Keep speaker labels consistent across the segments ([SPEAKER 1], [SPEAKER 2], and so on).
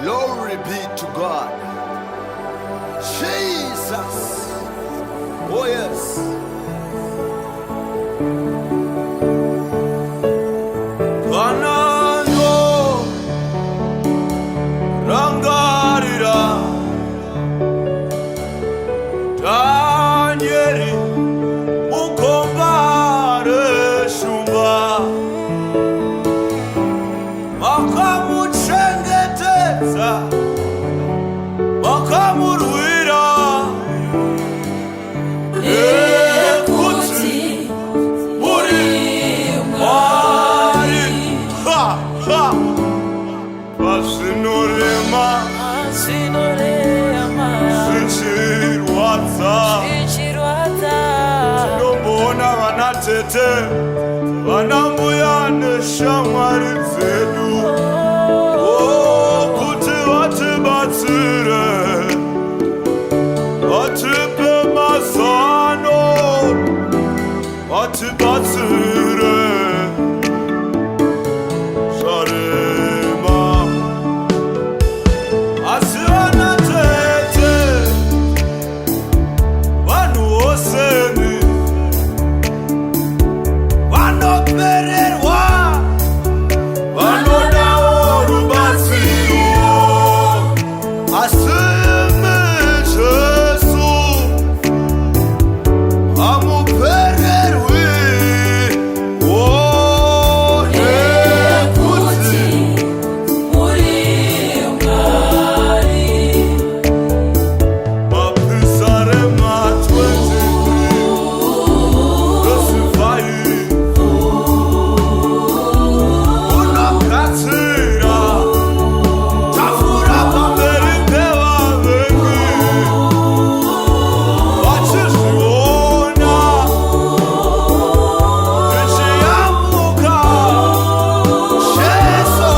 [SPEAKER 1] Glory be to God. Jesus. Oh yes. Banano rangarira Danieli Makomborero makamuchengetedza makamurwira Nekuti Muri Mwari Pasvinorema zvichirwadza tinombona vana tete vana mbuya neshamwari dzedu kuti vatibatsire vatipe mazano vatibatsire zvarema asi vana tete vanhu voseni vanopererwa vanodawo rubatsiro asi Jesu hamupererwi Nekuti
[SPEAKER 2] Muri Mwari
[SPEAKER 1] mapisare ma-23 verse 5 unogatsira tafura pamberi pevavengi vachizviona zvichiyambuka Jesu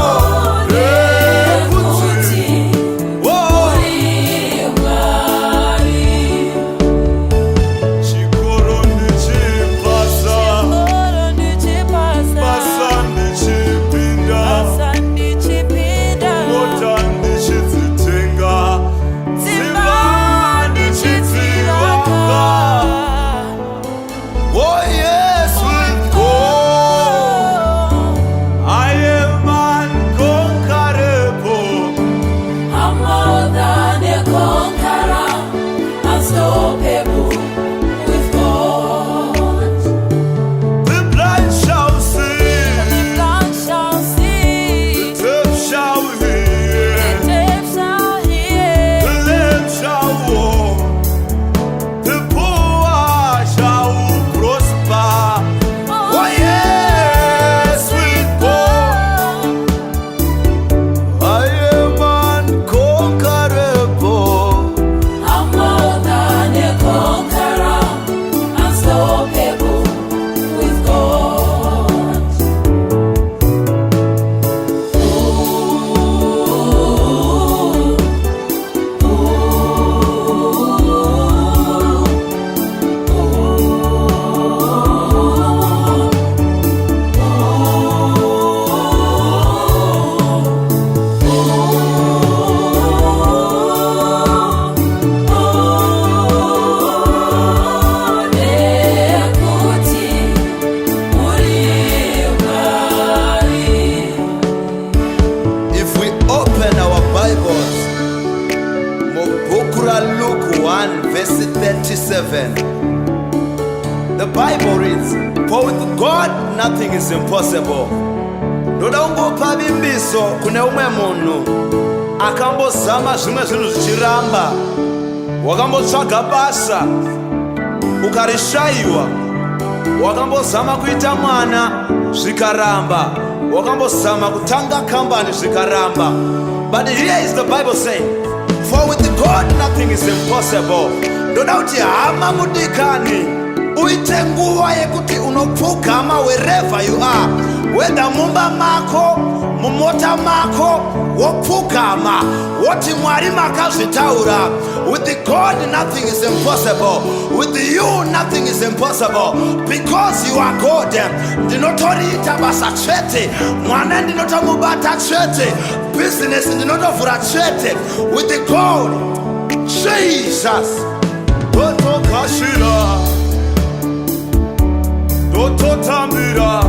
[SPEAKER 1] Nekuti chikoro ndichipasa basa ndichipinda mota ndichidzitenga dzimba ndichidzivaka. Oh yes, with God I am unconquerable.
[SPEAKER 2] I'm more than a conqueror, unstoppable with God.
[SPEAKER 1] The blind shall see,
[SPEAKER 2] The blind shall see,
[SPEAKER 1] the deaf shall hear,
[SPEAKER 2] the deaf shall hear,
[SPEAKER 1] the lame shall walk, the poor shall prosper. Oh yes, with God I am unconquerable.
[SPEAKER 2] I'm more than a conqueror, unstoppable with God. Nekuti Muri Mwari.
[SPEAKER 1] If we open our Bibles, Mobukura Luke 1 verse 37, the Bible reads, for with God nothing is impossible. Ndoda ungopa bimbiso kune umwe munhu akambozama zvimwe zvinhu zvichiramba. Wakambotsvaga basa ukarishayiwa, wakambozama kuita mwana zvikaramba, wakambozama kutanga kambani zvikaramba. But here is the Bible saying, for with God nothing is impossible. Ndoda kuti hama mudikani uite nguva yekuti unopfugama wherever you are, whether mumba mako mumota mako wopfugama woti Mwari makazvitaura. With the God nothing is impossible. With you nothing is impossible. Because you are God. Ndinotoriita basa chete, mwana ndinotomubata chete, business ndinotovhura chete. With the God Jesus dotokashira dototambira